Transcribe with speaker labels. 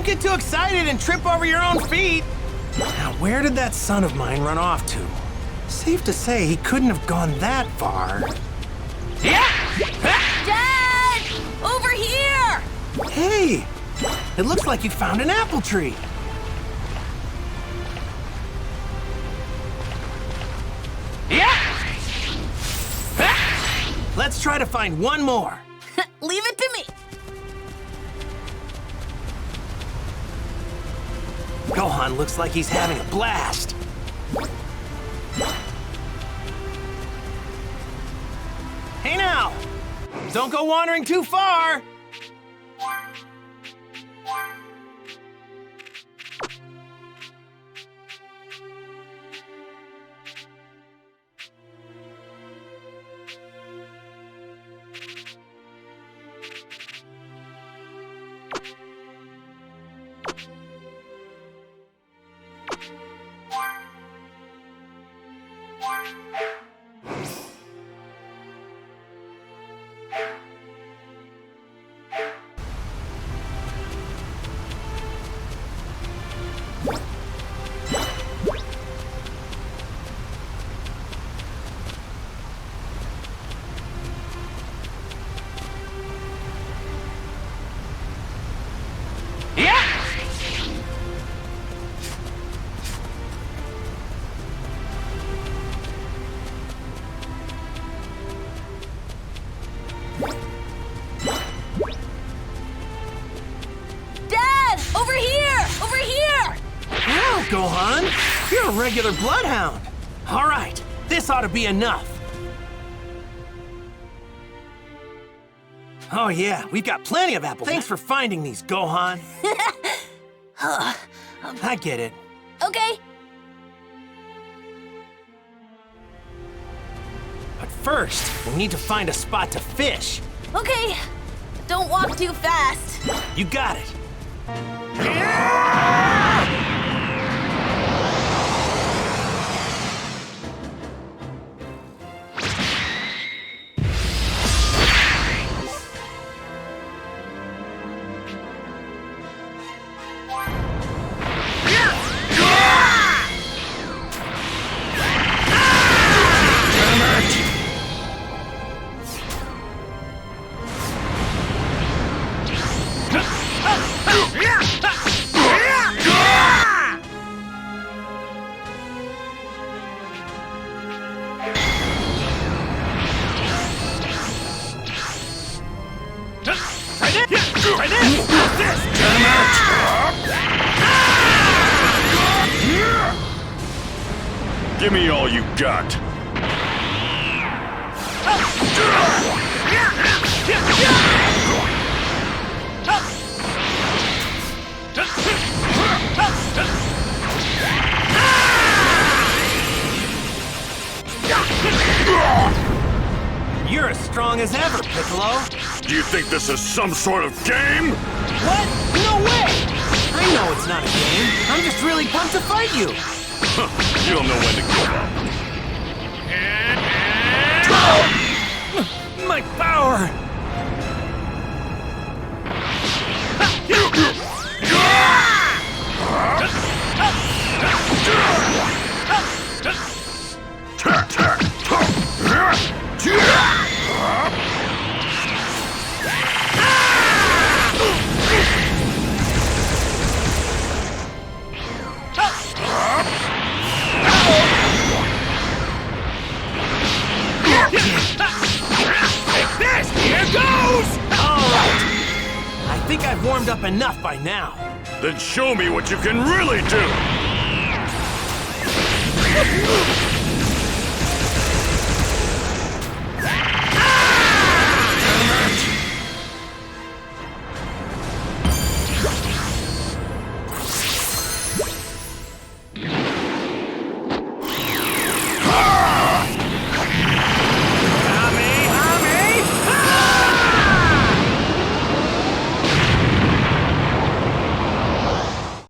Speaker 1: get too excited and trip over your own feet. Now, where did that son of mine run off to? Safe to say he couldn't have gone that far. Yeah!
Speaker 2: Dad! Over here!
Speaker 1: Hey! It looks like you found an apple tree. Yeah! Let's try to find one more.
Speaker 2: Leave it to me.
Speaker 1: Gohan looks like he's having a blast. Hey now! Don't go wandering too far! Gohan, you're a regular bloodhound. All right, this ought to be enough. Oh yeah, we've got plenty of apples. Thanks for finding these, Gohan. I get it.
Speaker 2: Okay.
Speaker 1: But first, we need to find a spot to fish.
Speaker 2: Okay. Don't walk too fast.
Speaker 1: You got it.
Speaker 3: Give me all you got.
Speaker 1: You're as strong as ever, Piccolo.
Speaker 3: Do you think this is some sort of game?
Speaker 1: What? No way! I know it's not a game. I'm just really pumped to fight you.
Speaker 3: You don't know when to give up.
Speaker 1: My power! I think I've warmed up enough by now.
Speaker 3: Then show me what you can really do!